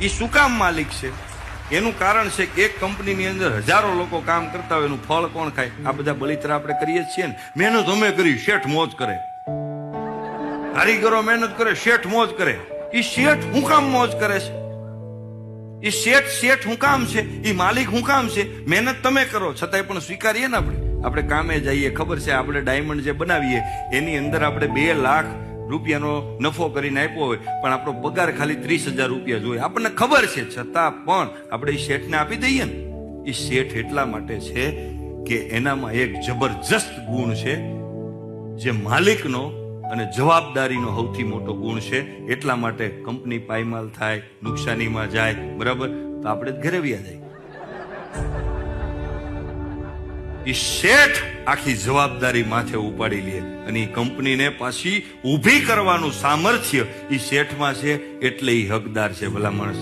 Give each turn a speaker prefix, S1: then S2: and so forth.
S1: એ શું કામ માલિક છે? એનું કારણ છે કે એક કંપનીની અંદર હજારો લોકો કામ કરતા હોય, એનું ફળ કોણ ખાય? આ બધા બળિતરા આપણે કરીએ છીએ ને. મહેનત અમે કરી, શેઠ મોજ કરે. કારીગરો મહેનત કરે, શેઠ મોજ કરે. એ શેઠ હું કામ મોજ કરે છે? એ શેઠ હું કામ છે? એ માલિક હું કામ છે? મહેનત તમે કરો છતાંય પણ સ્વીકારીએ ને આપણે કામે જઈએ. ખબર છે આપણે ડાયમંડ જે બનાવીએ એની અંદર આપણે 2 લાખ રૂપિયાનો નફો કરીને આપ્યો હોય, પણ આપણો પગાર ખાલી 30,000 રૂપિયા જોઈએ. આપણને ખબર છે, છતાં પણ આપણે એ શેઠને આપી દઈએ ને. એ શેઠ એટલા માટે છે કે એનામાં એક જબરજસ્ત ગુણ છે જે માલિકનો અને જવાબદારીનો સૌથી મોટો ગુણ છે. એટલા માટે કંપની પાયમાલ થાય, નુકસાનીમાં જાય, બરાબર, તો આપણે ઘરે વ્યા જાય. એ શેઠ આખી જવાબદારી માથે ઉપાડી લે અને એ કંપનીને પાછી ઊભી કરવાનું સામર્થ્ય એ શેઠમાં છે, એટલે એ હકદાર છે. ભલા માણસ,